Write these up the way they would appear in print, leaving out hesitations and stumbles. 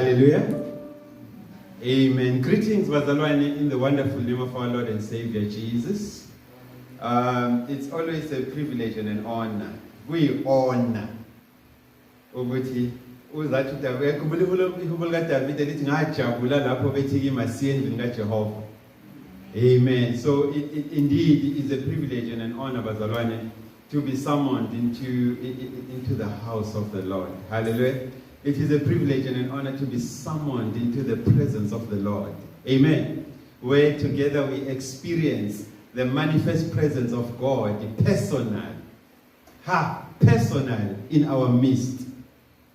Hallelujah. Amen. Greetings, bazalwane, in the wonderful name of our Lord and Savior Jesus. It's always a privilege and an honor. We honor. Ukuthi uzathi uyakhumbula ihubula kaDavid elithi ngajabula lapho bethi masiyendlini kaJehova. Amen. So it indeed is a privilege and an honor, bazalwane, to be summoned into the house of the Lord. Hallelujah. It is a privilege and an honor to be summoned into the presence of the Lord. Amen. Where together we experience the manifest presence of God, personal in our midst.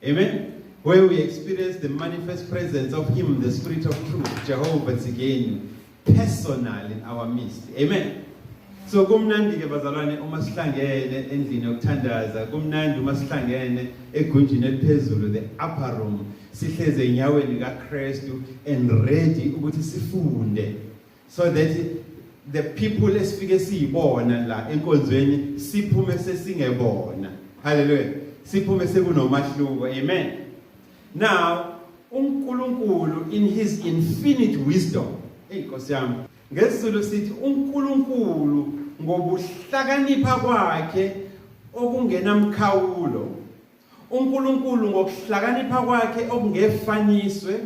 Amen. Where we experience the manifest presence of Him, the Spirit of Truth, Jehovah again, personal in our midst. Amen. So kumnandi ke bazalwane uma sihlangene endlini yokuthandaza, kumnandi uma sihlangene egunjini eliphezulu, the upper room, sihleze enyaweni kaKrestu and ready ukuthi sifunde, so that the people esifike siyibona la enkonzweni siphume sesingebona. Hallelujah. Siphume sekunomahluko. Amen. Now uNkulunkulu in His infinite wisdom, Nkosi yami, ngesizulu sithi uNkulunkulu ngobuhlakanipha kwakhe okungenamkhawulo, uNkulunkulu ngokuhlakanipha kwakhe okungefaniswe,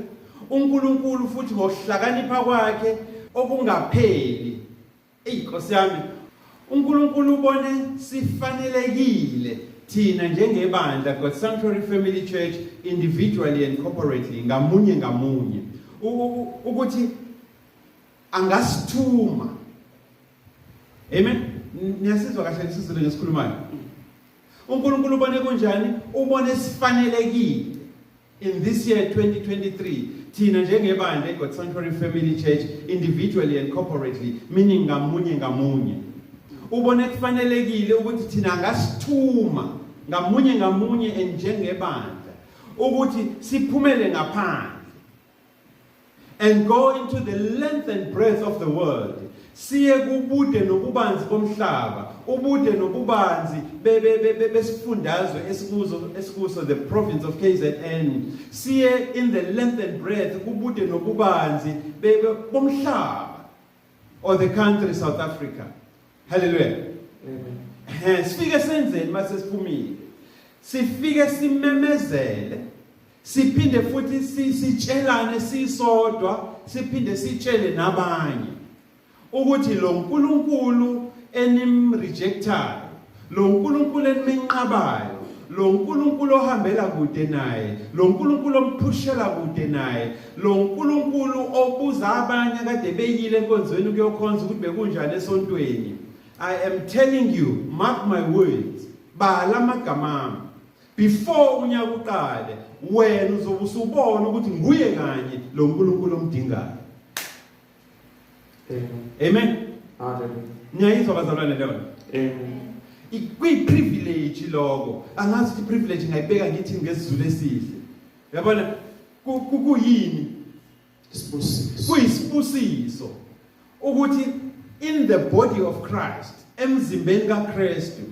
uNkulunkulu futhi ngokuhlakanipha kwakhe okungapheli. Nkosi yami, uNkulunkulu ubone sifanelekile thina njengebandla God's Sanctuary Family Church, individually and corporately, ngamunye ngamunye, ukuthi angasithuma. Amen. Niyasizwa kahle isizwe ngesikhulumayo. uNkulunkulu ubone kunjani? Ubone sifanelekile in this year 2023 thina njengebandla God's Sanctuary Family Church, individually and corporately, meaning ngamunye ngamunye. Ubone kufanelekile ukuthi thina angasithuma ngamunye ngamunye njengebandla ukuthi siphumele ngaphandle and go into the length and breadth of the world. Siye kubude nobubanzi bomhlaba, ubude nobubanzi besifundazwe esikuso the province of KZN. Siye in the length and breadth kubude nobubanzi bomhlaba, or the country South Africa. Hallelujah. Amen. Sifike senzeni mase siphumile. Sifike simemezele. Siphinde futhi sitshelane sisodwa, siphinde sitshele nabanye ukuthi lo nkulunkulu enimrejectayo, lo nkulunkulu enimenqabayo, lo nkulunkulu ohambela kude naye, lo nkulunkulu omphushela kude naye, lo nkulunkulu obuza abanye kade beyile enkonzweni ukuyokhonza ukuthi bekunjani esontweni. I am telling you, mark my words, bala amagama ami, before unyaka uqale wena uzobe usubona ukuthi nguye kanye lo nkulunkulu omdingayo. Amen. Hallelujah. Niyayizwa bazalwane leyo? Amen. Kuyi-privilege lokho. Angazi ukuthi privilege ngayibeka ngithi ngesizulu esihle. Yabona kuyini? Kuyisibusiso ukuthi in the body of Christ, emzimbeni kaKrestu,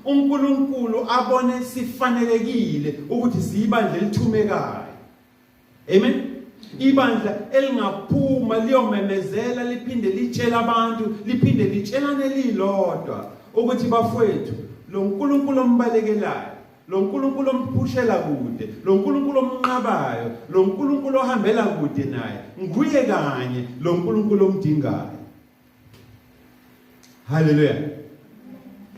uNkulunkulu abone sifanelekile ukuthi siyibandla elithumekayo. Amen. Ibandla elingaphuma liyomemezela, liphinde litshela abantu, liphinde litshelane lilodwa ukuthi bafowethu, lo nkulunkulu ombalekelayo, lo nkulunkulu omphushela kude, lo nkulunkulu omnqabayo, lo nkulunkulu ohambela kude naye, nguye kanye lo nkulunkulu omdingayo. Hallelujah.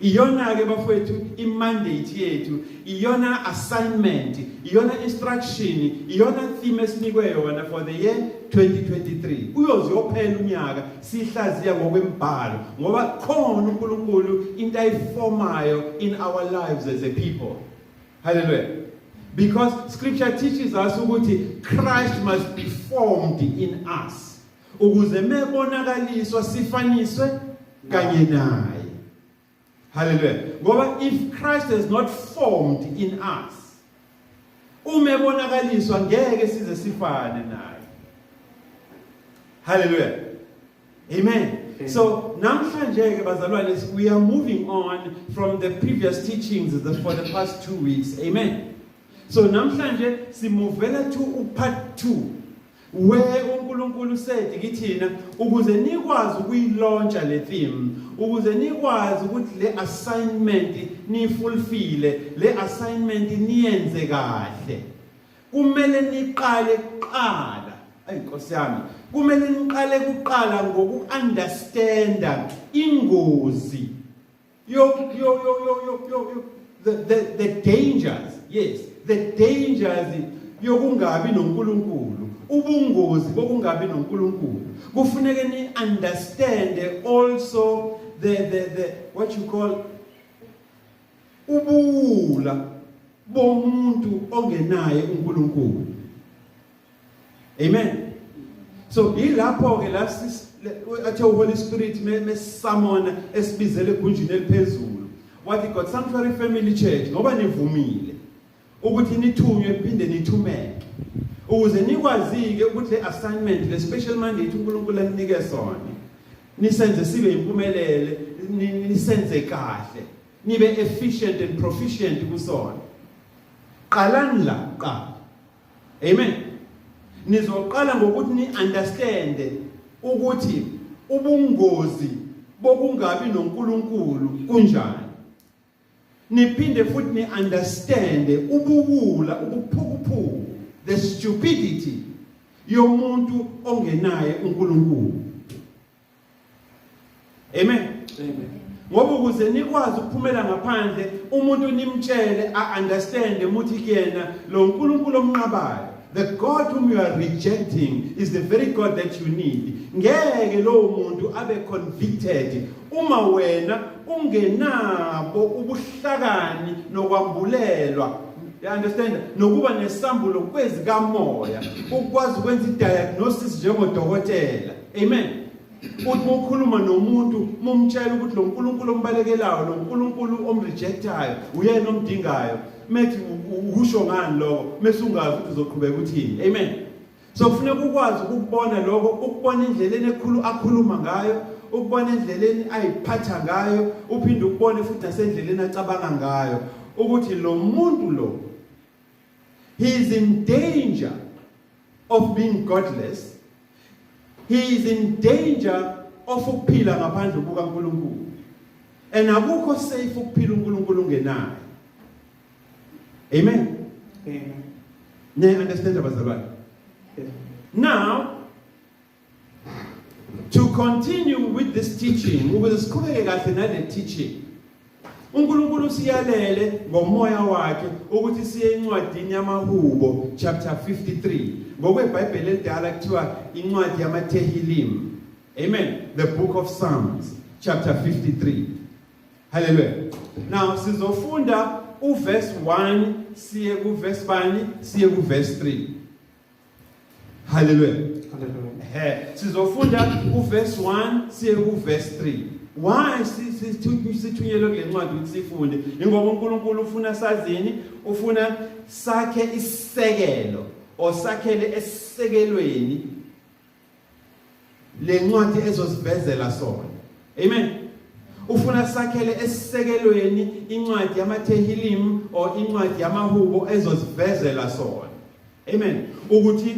Iyona ke bafowethu imandate yethu, iyona assignment, iyona instruction, iyona theme esinikwe yona for the year 2023. Uyoziyophela unyaka sihlaziya ngokwembhalo ngoba khona uNkulunkulu into ayiformayo in our lives as a people. Hallelujah. Because scripture teaches us ukuthi Christ must be formed in us, ukuze mebonakaliswa sifaniswe kanye naye. Hallelujah. Ngoba if Christ is not formed in us, umebonakaliswa ngeke size sifane naye. Hallelujah. Amen. So namhlanje ke bazalwane, we are moving on from the previous teachings for the past 2 weeks. Amen. So namhlanje simovela to part 2 where uNkulunkulu said kithina ukuze nikwazi ukuyilauncha le theme, ukuze nikwazi ukuthi le assignment ni fulfill, le assignment niyenze kahle, kumele niqale kuqala. Ayinkosi yami, kumele niqale kuqala ngoku-understanda ingozi the dangers, yes, the dangers yokungabi noNkulunkulu, ubungozi bokungabi noNkulunkulu. Kufuneka ni understand also the what you call ubula bomuntu ongenaye uNkulunkulu. Amen. So ilapho ke athe Holy Spirit me summon esibizele egunjini eliphezulu. Wathi God Sanctuary Family Church ngoba nivumile ukuthi nithunywe phinde nithumeke ukuze nikwazike ukuthi le assignment, le special mandate uNkulunkulu aninike sona nisenze sibe impumelele, nisenze kahle, nibe efficient and proficient kusona. Qalani la qala. Amen. Nizoqala ngokuthi ni understand ukuthi ubungozi bokungabi noNkulunkulu kunjani. Niphinde futhi ni understand ububula, ubuphukuphuku, the stupidity yomuntu ongenaye uNkulunkulu. Amen. Amen. Ngoba ukuze nikwazi ukuphumela ngaphandle umuntu nimtshele understand ukuthi kuyena lo uNkulunkulu omnqabayo, the God whom you are rejecting is the very God that you need. Ngeke lo muntu abe convicted uma wena ungenabo ubuhlakani nokwambulelwa. You understand? Nokuba nesambulo ngezikaMoya, ukwazi ukwenza i-diagnosis njengodokotela. Amen. Uthi ukhuluma nomuntu mumtshela ukuthi lo uNkulunkulu ombalekelayo, lo uNkulunkulu omrejectayo, uyena omdingayo. Methi usho ngani lokho mase ungazi ukuthi uzoqhubeka uthini. Amen. So kufanele ukwazi ukubona lokho, ukubona indlela akhuluma ngayo, ukubona indlela ayiphatha ngayo, uphinde ukubone futhi nasendleleni acabanga ngayo ukuthi lo muntu lo he is in danger of being godless. He is in danger of ukuphila ngaphandle kukaNkulunkulu. And akukho safe ukuphila uNkulunkulu ungenayo. Amen. Amen. Now understand abazalwane. Now, to continue with this teaching, ukuze siqhubeke kahle nale teaching, uNkulunkulu siyalele ngomoya wakhe ukuthi siye encwadini yamaHubo chapter 53. NgokweBhayibheli elidala kuthiwa incwadi yamaTehilim. Amen. The book of Psalms chapter 53. Hallelujah. Now sizofunda uverse 1 siye kuverse 1 siye kuverse 3. Hallelujah. Hallelujah. Sizofunda uverse 1 siye kuverse 3. Why sithunyelwe kule ncwadi ukuthi sifunde? Ngoba uNkulunkulu ufuna sazini, ufuna sakhe isisekelo osakhele esisekelweni le ncwadi ezosivezela sona. Amen. Ufuna sakhele esisekelweni incwadi yamaTehilim or incwadi yamaHubo ezosivezela sona. Amen. Ukuthi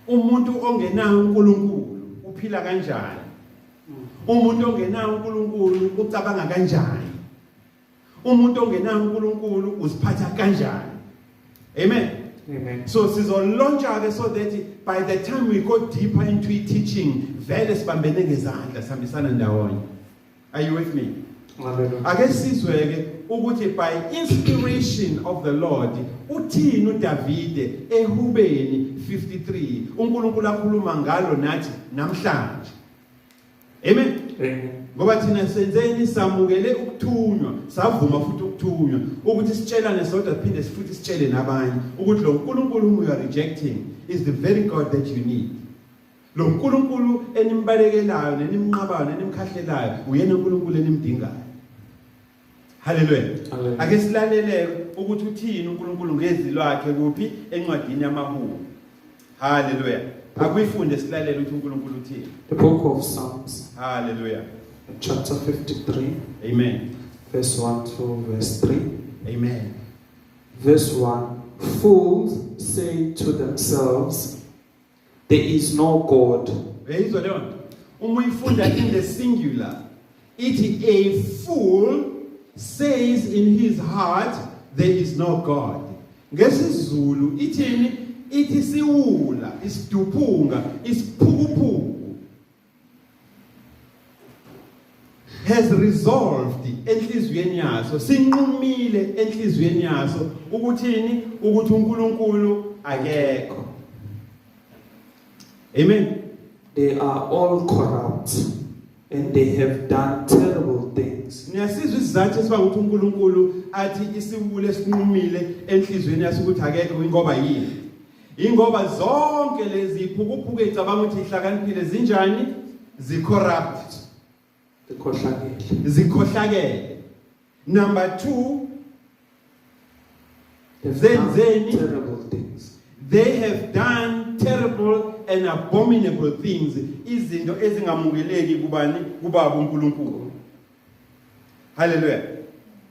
umuntu ongenayo uNkulunkulu uphila kanjani? Umuntu ongenayo uNkulunkulu ucabanga kanjani? Umuntu ongenayo uNkulunkulu uziphatha kanjani? Amen. Amen. So sizolauncha so that by the time we go deeper into teaching, vele sibambene ngezandla sihambisana ndawonye. Are you with me? Ake sizweke ukuthi by inspiration of the Lord uthini uDavide eHubeni 53 uNkulunkulu akhuluma ngalo nathi namhlanje. Amen. Amen. Ngoba thina senzeni samukele ukuthunywa, savuma futhi ukuthunywa ukuthi sitshelane sodwa siphinde futhi sitshele nabanye ukuthi lo uNkulunkulu whom you are rejecting is the very God that you need. Lo uNkulunkulu enimbalekelayo nenimnqabayo nenimkhahlelayo uyena uNkulunkulu enimdingayo. Hallelujah. Ake silalele ukuthi uthini uNkulunkulu ngezwi lwakhe kuphi encwadini yamaHubo. Hallelujah. Akuyifunde silalele ukuthi uNkulunkulu uthini. The book of Psalms. Hallelujah. Chapter 53. Amen. Verse 1 to verse 3. Amen. Verse 1. Fools say to themselves, there is no God. Uyayizwa leyo nto? Uma uyifunda in the singular, ithi a fool says in his heart there is no God. NgesiZulu ithini? Ithi siwula, isiduphunga, isiphukuphuku has resolved enhlizweni yaso, sinqumile enhlizweni yaso ukuthini? Ukuthi uNkulunkulu akekho. Amen. They are all corrupt and they have done terrible things. Niyasizwa isizathu esiba ukuthi uNkulunkulu athi isiwule sinqumile enhlizweni yaso ukuthi akekho ingoba yini? Ingoba zonke lezi phukuphuku ecabanga ukuthi ihlakaniphile zinjani? Zicorrupt. Zikhohlakele. Number 2, terrible things. They have done terrible and abominable things. Izinto ezingamukeleki kubani? Kubaba uNkulunkulu. Hallelujah.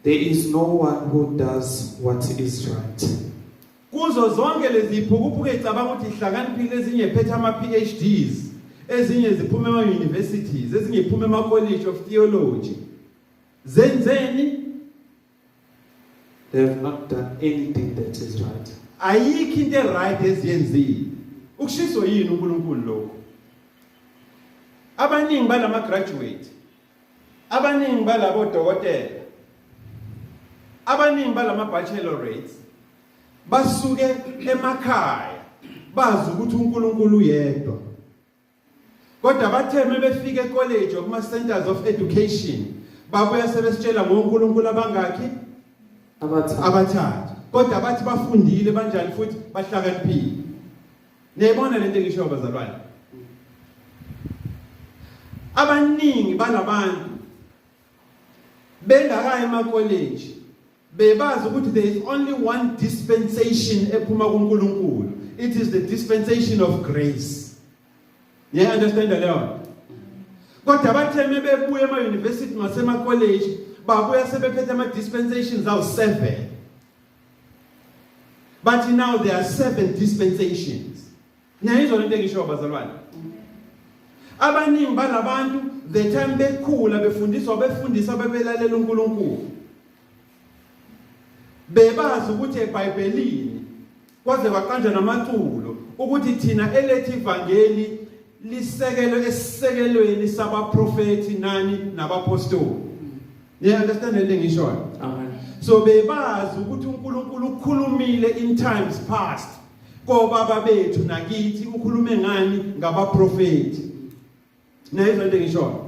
There is no one who does what is right. Kuzo zonke lezi phukuphuku ecabanga ukuthi ihlakaniphile ezinye phethe ama PhDs, ezinye ziphuma ema universities, ezinye ziphuma ema college of theology. Zenzeni? They have not done anything that is right. Ayikho into right eziyenzile. Ukushiso yini uNkulunkulu lokho? Abaningi balama graduate, abaningi balabo dokotela, abaningi balama bachelorates basuke emakhaya bazi ukuthi uNkulunkulu uyedwa. Kodwa batheme befike ecollege okuma centers of education babuya sebesitshela ngoNkulunkulu abangaki? Abathathu. Kodwa bathi bafundile banjani futhi bahlakaniphile. Niyayibona lento engisho bazalwane? Abaningi balabantu bengakayi ema college bebazi ukuthi there is only one dispensation ephuma kuNkulunkulu. It is the dispensation of grace. You understand leyo? Kodwa batheme bebuye ema university nasema college babuya sebephethe ama dispensations awu 7. But now there are 7 dispensations. Niyayizwa lento engisho bazalwane? Abaningi balabantu the time bekhula befundisa bebelalela uNkulunkulu. Bebazi ukuthi eBhayibhelini kwaze kwaqanjwa namaculo ukuthi thina elethi ivangeli lisekelo esisekelweni sabaprofeti nani nabapostoli. You understand lento engishoyo? Amen. So bebazi ukuthi uNkulunkulu ukhulumile in times past kobaba bethu nakithi ukhulume ngani ngabaprofeti. Nayizwa lento engishoyo?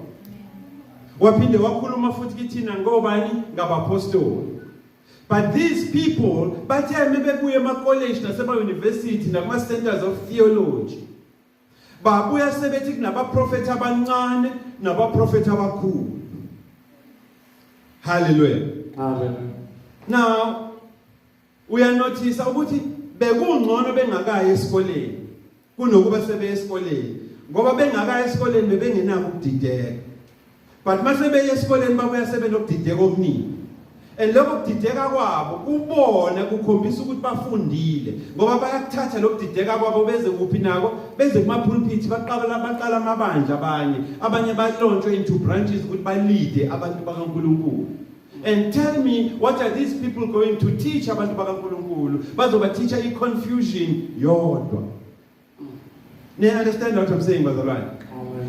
Waphinde wakhuluma futhi kithina ngobani ngabapostoli. But these people batheme bebuye ema college nasema university nakuma centers of theology babuya sebethi kunabaprofeti abancane nabaprofeti abakhulu. Hallelujah. Amen. Now we are notice ukuthi bekungcono bengakayi esikoleni kunokuba sebe esikoleni ngoba bengakayi esikoleni bebengenako ukudideka. But mase beye esikoleni babuya sebe nokudideka okuningi. And lokho kudideka kwabo kubona kukhombisa ukuthi bafundile ngoba bayakuthatha lokudideka kwabo beze kuphi nako beze kuma pulpit baqala amabandla abanye balontshe into branches ukuthi balide abantu bakaNkulunkulu. And tell me, what are these people going to teach abantu bakaNkulunkulu? Bazoba teacher confusion yodwa. You understand what I'm saying, bazalwane?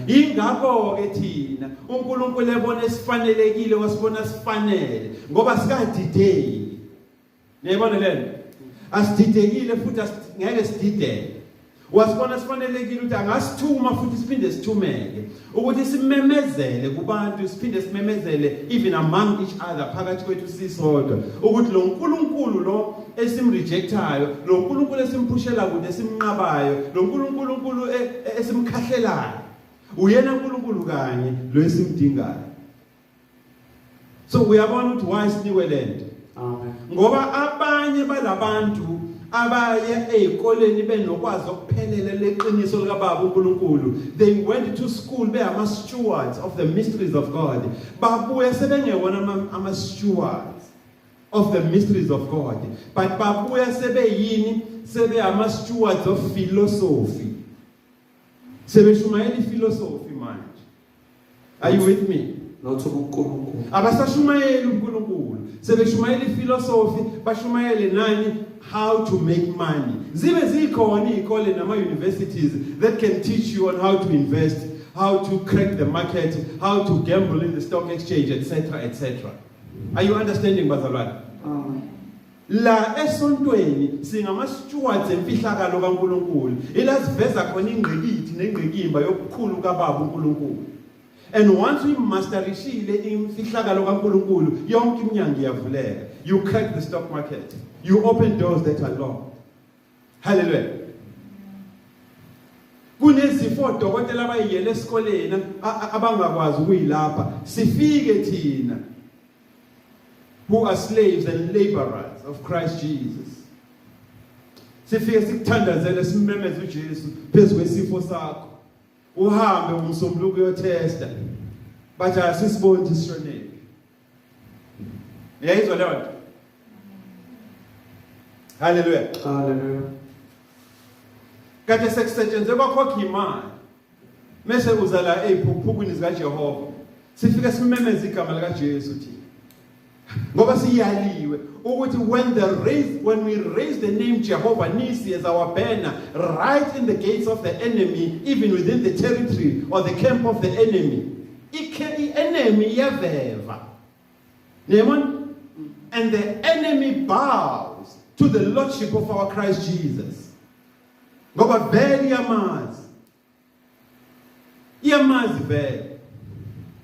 Ingakho ke thina uNkulunkulu ebona esifanelekile wasibona sifanele ngoba sikadideki. Niyabona lento? Asididekile futhi ngeke sidideke. Wasibona sifanelekile ukuthi angasithuma futhi siphinde sithumeke ukuthi simemezele kubantu siphinde simemezele even among each other phakathi kwethu sisodwa ukuthi lo uNkulunkulu lo esimrejectayo lo uNkulunkulu esimphushela kude esimnqabayo lo uNkulunkulu esimkhahlelayo uyena uNkulunkulu kanye lo esimdingayo. So uyabona ukuthi why sinikwe lento? Amen. Ngoba abanye balabantu abaye ezikoleni benokwazi ukuphelela leqiniso likaBaba uNkulunkulu. They went to school be ama stewards of the mysteries of God. Babuye sebengewona ama stewards of the mysteries of God. But babuya sebe ama stewards of philosophy. Sebe shumayeli philosophy manje. Are you with me? Abasashumayeli uNkulunkulu. Sebe shumayeli philosophy, bashumayele nani how to make money. Zibe zikhona izikole nama universities that can teach you on how to invest, how to crack the market, how to gamble in the stock exchange, etc., etc. Are you understanding, bazalwane? La esontweni singama stewards emfihlakalo kaNkulunkulu. Ilasiveza khona ingqikithi nengqikimba yokukhulu kaBaba uNkulunkulu. And once we masterishile imfihlakalo kaNkulunkulu, yonke iminyango iyavuleka. You crack the stock market. You open doors that are locked. Hallelujah. Kunezifo dokotela abayiyele esikoleni abangakwazi ukuyilapha. Sifike thina who are slaves and laborers of Christ Jesus. Sifike sikuthandazele simemeze uJesu phezu kwesifo sakho. Uhambe umsombuluko uyotesta. Bathi asisiboni isishonele. Yayizwa leyo nto? Hallelujah. Hallelujah. Kade sekusetshenzwe kwakhokha imali. Mase uzala ephuphukwini zika Jehova. Sifike simemeze igama lika Jesu thina. Ngoba siyaliwe ukuthi when we raise the name Jehovah Nisi as our banner right in the gates of the enemy, even within the territory or the camp of the enemy, enemy yaveva. And the enemy bows to the lordship of our Christ Jesus. Ngoba vele iyamazi vele.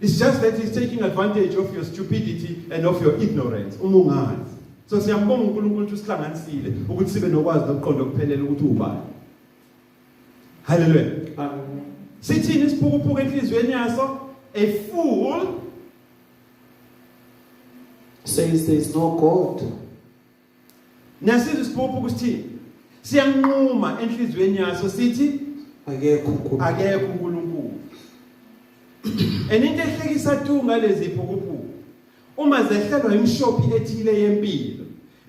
It's just that he's taking advantage of your stupidity and of your ignorance. Umungazi. So siyambonga uNkulunkulu ukuthi usihlanganisile ukuthi sibe nokwazi nokuqonda kuphelele ukuthi ubani. Hallelujah. Sithini isiphukuphuku enhlizweni yaso? A fool says there is no God. Nyasizwe isiphukuphuku sithini? Siyanquma enhlizweni yaso sithi akekho uNkulunkulu. And into ehlekisa tu ngalezi phukuphuku. Uma zehlelwa imshophi ethile yempilo.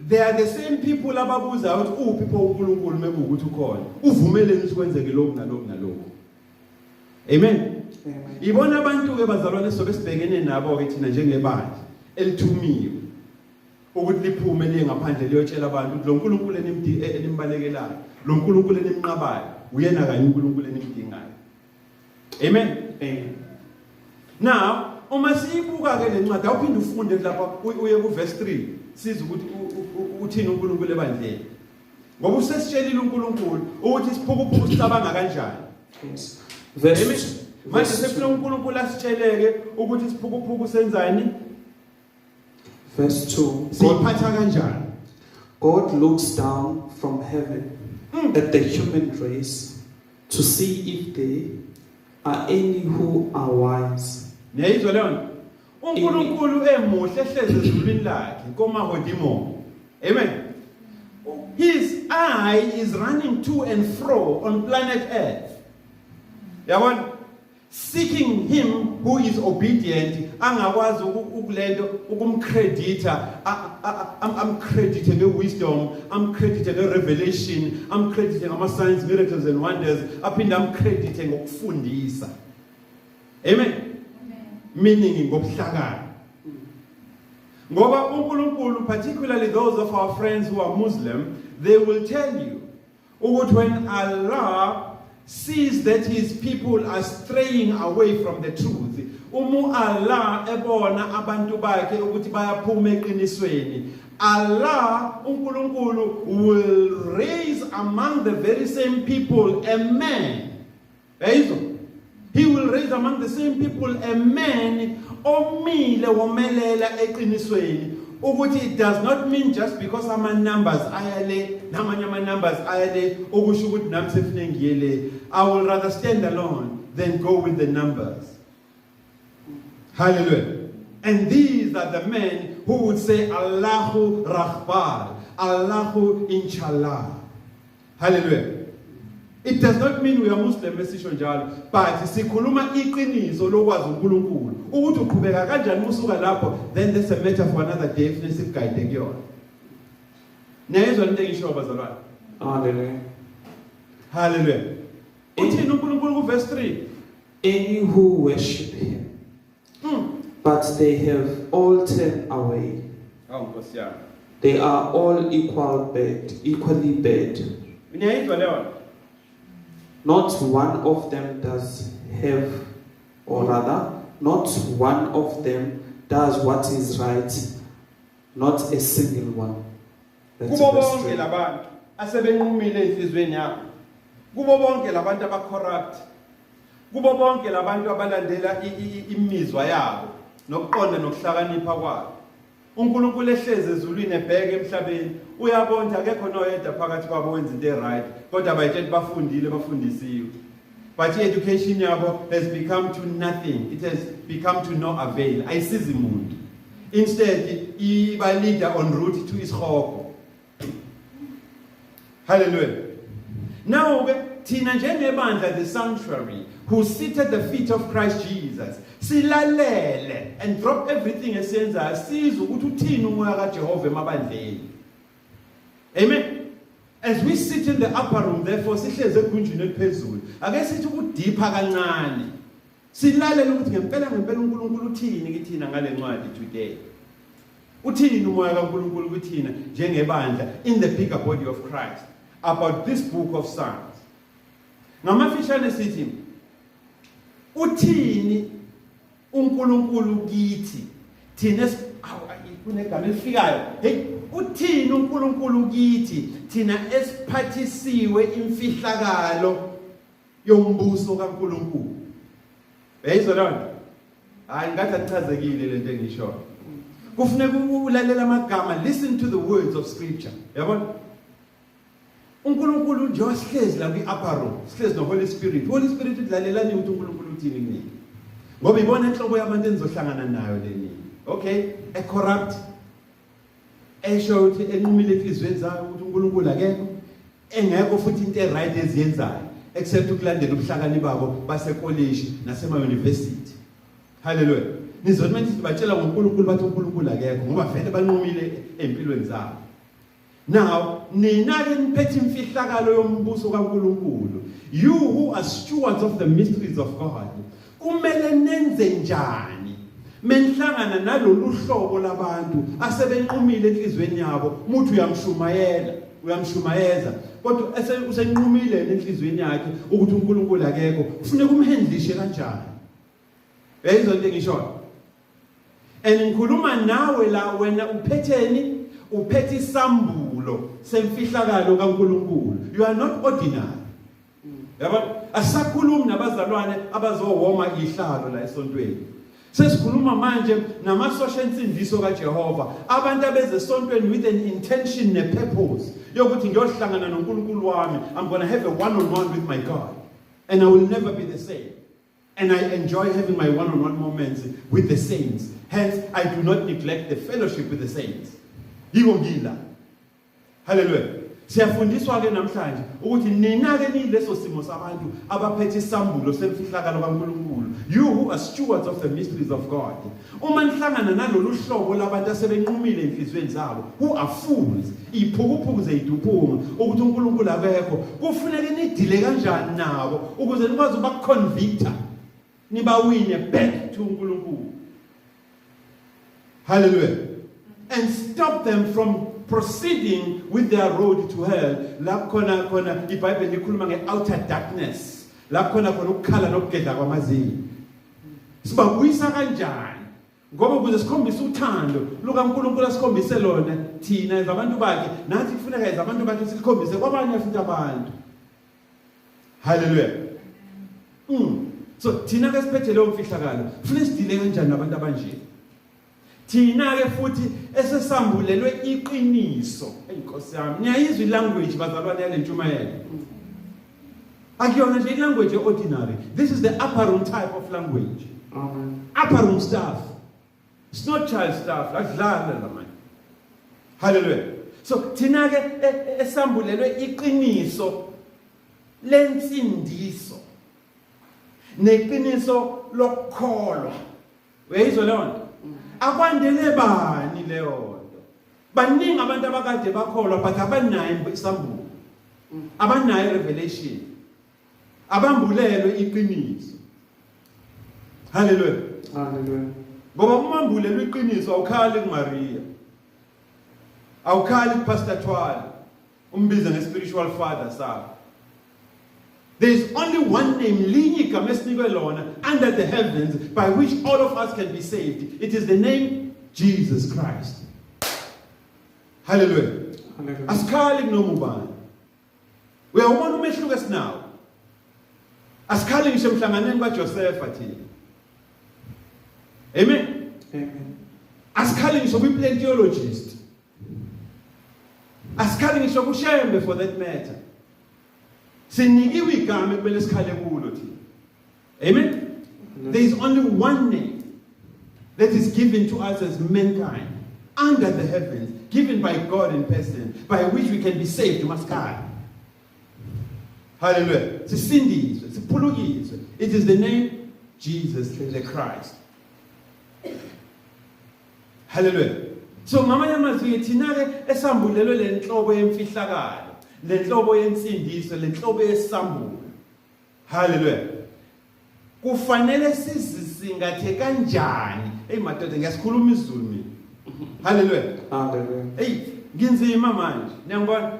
They are the same people ababuza ukuthi uphi uNkulunkulu mekuthi ukhona. Uvumeleni ukuthi kwenzeke lokhu nalokhu. Amen. Ibona abantu ke bazalwane sobe sibhekene nabo ke thina njengebandla elithumiwe. Ukuthi liphume liye ngaphandle liyotshela abantu ukuthi lo uNkulunkulu enimbalekelayo, lo uNkulunkulu enimnqabayo, uyena kanye uNkulunkulu enimdingayo. Amen. Amen. Now, uma siyibuka ke lencwadi awuphinde ufunde lapha uye ku verse 3 siza ukuthi uthini uNkulunkulu ebandleni. Ngoba usesitshelile uNkulunkulu ukuthi isiphukuphuku sicabanga kanjani. Yes. Manje sefuna uNkulunkulu asitsheleke ukuthi isiphukuphuku senzani? Verse 2. Siyiphatha kanjani? God looks down from heaven at the human race to see if there are any who are wise. Niyayizwa leyo nto? uNkulunkulu emuhle ehleze ezulwini lakhe komahodimo. Amen. His eye is running to and fro on planet Earth. Yabona? Seeking him who is obedient, angakwazi ukulento ukumcredita, amcredite ngewisdom, amcredite ngerevelation, amcredite ngama-signs, miracles and wonders, aphinda amcredite ngokufundisa. Amen. Meaning ngobuhlakani. Ngoba uNkulunkulu, particularly those of our friends who are Muslim, they will tell you ukuthi when Allah sees that his people are straying away from the truth, Allah ebona abantu bakhe ukuthi bayaphuma eqinisweni, Allah uNkulunkulu will raise among the very same people a man. He will raise among the same people a man omile womelela eqinisweni. It does not mean just because ama numbers ayale namanye ama numbers ayale okusho ukuthi nami sefune ngiyele. I will rather stand alone than go with the numbers. Hallelujah. And these are the men who would say Allahu Rahbar, Allahu Inshallah. Hallelujah. It does not mean we are Muslim esisho njalo, but sikhuluma iqiniso lokwazi uNkulunkulu. Ukuthi uqhubeka kanjani usuka lapho, then there's a matter for another day if nesiguide kuyona. Niyezwa into engisho bazalwane. Hallelujah. Hallelujah. Uthini uNkulunkulu ku verse 3? Any who worship him, but they have all turned away. Oh, Nkosi yami. They are all equally bad. Niyayizwa leyo? Not one of them does have, or rather, not one of them does what is right, not a single one. That's Kubo verse bonke 3. labantu asebenqumile enhlizweni yabo. Kubo bonke labantu abacorrupt. Kubo bonke labantu abalandela imizwa yabo nokuqonda nokuhlakanipha kwabo. uNkulunkulu ehleze ezulwini ebheke emhlabeni uyabona akekho noyedwa phakathi kwabo wenza into right kodwa bayithethe bafundile bafundisiwe. But education yabo has become to nothing. It has become to no avail. Ayisizi umuntu. Instead iba leader on route to isikhoko. Hallelujah. Now thina njengebandla the sanctuary who sit at the feet of Christ Jesus silalele and drop everything esiyenzayo sizwe ukuthi uthini umoya kaJehova emabandleni. Amen. As we sit in the upper room therefore sihleze egunjini eliphezulu ake sithi ukudipha kancane silalele ukuthi ngempela uNkulunkulu uthini kithina ngale ncwadi today. Uthini umoya kaNkulunkulu kuthina njengebandla in the bigger body of Christ about this book of Psalms. Ngamafishane sithi uthini uNkulunkulu kithi thina kunegama elifikayo hey uthini uNkulunkulu kithi thina esiphathisiwe imfihlakalo yombuso kaNkulunkulu. Beyizwa lona hayi ngathi achazekile lento engisho. Kufuneka ulalela amagama, listen to the words of scripture. Yabona uNkulunkulu nje wasihlezi la kwi-upper room, sihlezi no-Holy Spirit. Holy Spirit udlalelani ukuthi uNkulunkulu uthini kimi. Ngoba ibona enhloko yabantu enizohlangana nayo leni. Okay, a corrupt, esho ukuthi enqumile enhlizweni zayo ukuthi uNkulunkulu akekho, engekho futhi into eright eziyenzayo except ukulandela ubuhlakani babo basecollege nasema-university. Hallelujah. Nizothi manje sibatshela ngoNkulunkulu bathi uNkulunkulu akekho ngoba vele banqumile empilweni zabo. Now, ninake niphethe imfihlakalo yombuso kaNkulunkulu. You who are stewards of the mysteries of God. Kumele nenze njani? Menhlangana nalolu hlobo labantu asebenqumile enhlizweni yabo, muthi uyamshumayeza. Kodwa usenqumile enhlizweni yakhe ukuthi uNkulunkulu akekho, kufanele kumhandlishe kanjani? Yayizwa into engisho. And ngikhuluma nawe la wena uphetheni? Uphethe isambulo semfihlakalo kaNkulunkulu. You are not ordinary. Yabona asakhulumi nabazalwane abazowoma ihlalo la esontweni. Sesikhuluma manje namasosha ensindiso kaJehova, abantu abeze esontweni with an intention ne purpose yokuthi ngiyohlangana noNkulunkulu wami. I'm going to have a one-on-one with my God and I will never be the same. And I enjoy having my one-on-one moments with the saints. Hence I do not neglect the fellowship with the saints. Yingongila. Hallelujah. Siyafundiswa ke namhlanje ukuthi ninake nileso simo sabantu abaphethe isambulo semfihlakalo kaNkulunkulu. You who are stewards of the mysteries of God. Uma nihlangana nalolu hlobo labantu asebenqumile enhlizweni zabo, who are fools, iphukuphuku zeyiduphunga ukuthi uNkulunkulu akekho, kufanele nidile kanjani nabo ukuze nikwazi ukubaconvicta nibawine back to uNkulunkulu. Hallelujah. And stop them from proceeding with their road to hell. La khona iBhayibheli likhuluma nge-outer darkness. La khona ukukhala nokugedla kwamazinyo. Sibabuyisa kanjani? Ngoba ukuze sikhombise uthando lukaNkulunkulu asikhombise lona thina ezabantu bakhe, nathi kufuneka ezabantu bakhe sikhombise kwabanye futhi abantu. Hallelujah. So thina ke siphethe leyo mfihlakalo, kufanele sidile kanjani nabantu abanje? Thina ke futhi esesambulelwe iqiniso. Enkosi yami, niyayizwa ilanguage bazalwane yale ntshumayelo. Akuyona nje ilanguage ordinary. This is the upper room type of language. Upper room stuff. It's not child stuff. Like dlala man. Hallelujah. So thina ke esambulelwe iqiniso lensindiso neqiniso lokukholwa. Uyayizwa leyo nto? Akwandele bani leyo nto? Baningi abantu abakade bakholwa but abanayo isambulo. Abanayo revelation. Abambulelwe iqiniso. Hallelujah. Hallelujah. Ngoba umambulelwe iqiniso awukhali kuMaria. Awukhali kuPastor Twala. Umbiza nge-spiritual father sakho. There is only one name, linye igama esinikwe lona, under the heavens, by which all of us can be saved. It is the name Jesus Christ. Hallelujah. Hallelujah. Asikhali kunoma ubani. Uyawubona umehluko esinawo. Asikhali ngisho emhlanganweni kaJosepha thina. Amen. Amen. Asikhali ngisho kwi-paleontologist. Asikhali ngisho kuShembe for that matter. Sinikiwe igama ekumele sikhale kulo thina. Amen. There is only one name that is given to us as mankind under the heavens, given by God in person, by which we can be saved. Maskali. Hallelujah. Sisindiswe, siphulukiswe. It is the name Jesus the Christ. Hallelujah. So ngamanye amazwi thina ke esambulelwe lenhlobo yemfihlakalo, lenhlobo yensindiso, lenhlobo yesambulo. Hallelujah. Kufanele sizisingathe kanjani? Hey madoda ngiyasikhuluma isiZulu mina. Hallelujah. Hallelujah. Hey, nginzima manje. Niyangibona?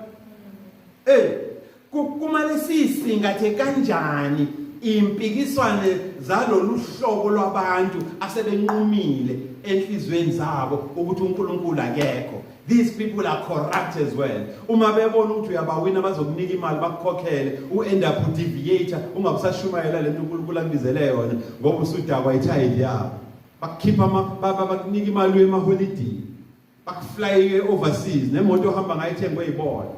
Kumele sisingathe kanjani impikiswane zalolu hlobo lwabantu asebenqumile enhlizweni zabo ukuthi uNkulunkulu akekho. These people are corrupt as well. Uma bebona ukuthi uyabawina bazokunika imali bakukhokhele, end up udeviate, ungabusashumayela lento uNkulunkulu akubizele yona ngoba usudakwa itithe yabo. Bakukhipha bakunika imali yemaholiday. Bakufly overseas nemoto ohamba ngayithengwe ibona.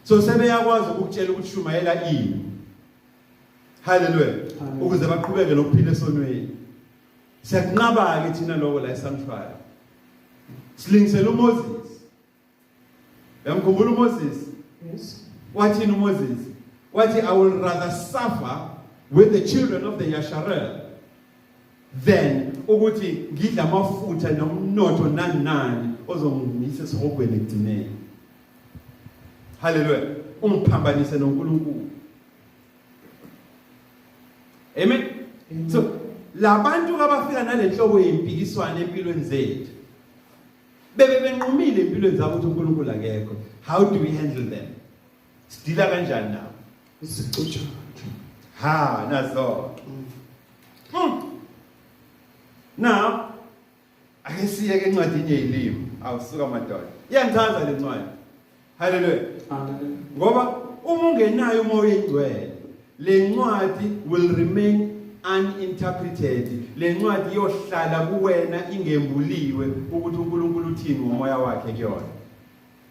So sebeyakwazi ukutshela ukuthi shumayela ini. Hallelujah. Ukuze baqhubeke nokuphila esonweni. Siyakunqaba ke thina lokho la eSanctuary. Silingisela uMoses. Yamkhumbula uMoses? Yes. Wathini uMoses? Wathi I will rather suffer with the children of the Yasharel than ukuthi ngidla amafutha nomnotho nani ozongimisa esihogweni ekugcineni. Hallelujah. Ungiphambanise noNkulunkulu. Amen. So labantu abafika nalenhlobo yempikiswana empilweni zethu bebe benqumile empilweni zabo ukuthi uNkulunkulu akekho. How do we handle them? Sidila kanjani nabo? Isicutsha. Ha, nazo. Now, ake siye ke encwadini yezilimi. Awusuka madoda. Iyangithanza le ncwadi. Hallelujah. Hallelujah. Ngoba uma ungenayo umoya engcwele, le ncwadi will remain uninterpreted. Le ncwadi yohlala kuwena ingembuliwe ukuthi uNkulunkulu uthini ngomoya wakhe kuyona.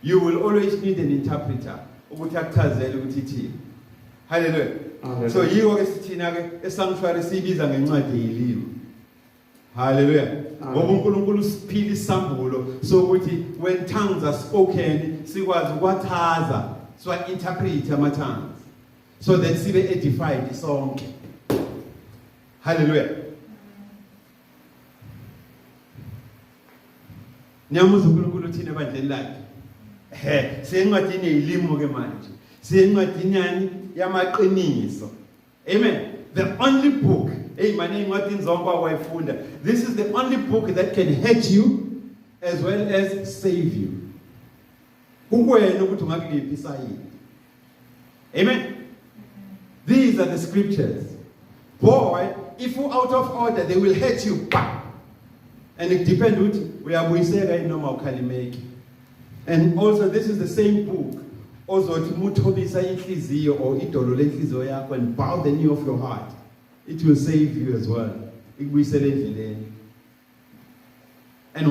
You will always need an interpreter ukuthi akuchazele ukuthi ithini. Hallelujah. So yiko ke sithina ke eSanctuary sibiza ngencwadi yezilimi. Hallelujah. Ngoba uNkulunkulu siphila isambulo sokuthi when tongues are spoken sikwazi ukwachaza so interpret ama tongues so that sibe edified sonke. Hallelujah. Niyamuza uNkulunkulu uthini ebandleni lakhe. Siyencwadini yezilimi ke manje. Siyencwadini yani yamaqiniso. Amen. The only book, this is the only book that can hurt you as well as save you. Amen. These are the scriptures. Boy, if you're out of order, they will hurt you. And it depends we are and also this is the same book. Also, or and bow the knee of your heart. It will save you as well. And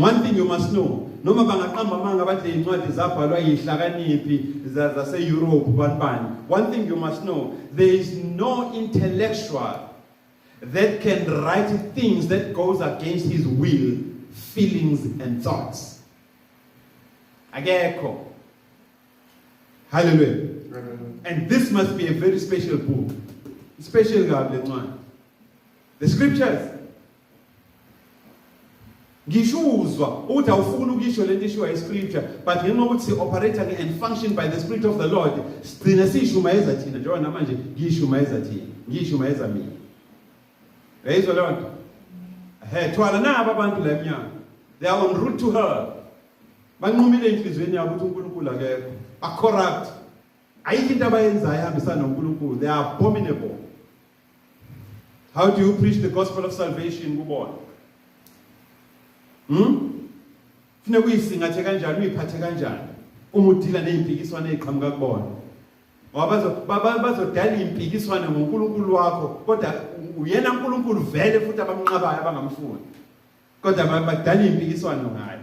one thing you must know, one thing you must know, there is no intellectual that can write things that goes against his will, feelings and thoughts. Ageko. Hallelujah. And this must be a very special book. Special God, the Scriptures. Ngishuzwa uthi awufuna ukisho lento ishiwa iScripture, but ngenxa ukuthi operate and function by the Spirit of the Lord, sigcina sishumayeza thina njengoba namanje ngishumayeza thina, ngishumayeza mina. Yayizwa leyo nto? Twala naba abantu la emnyama. They are en route to hell. Banqumile inhlizweni yabo ukuthi uNkulunkulu akekho. Are corrupt. Ayikho into abayenzayo ehambisana noNkulunkulu. They are abominable. How do you preach the gospel of salvation kubona? Funa kuyisingathe kanjani, uyiphathe kanjani uma udila nezimpikiswano eziqhamuka kubona. Ngoba bazodala impikiswano ngoNkulunkulu wakho, kodwa uyena uNkulunkulu vele futhi abamnqabayo abangamfuni. Kodwa badala impikiswano ngaye.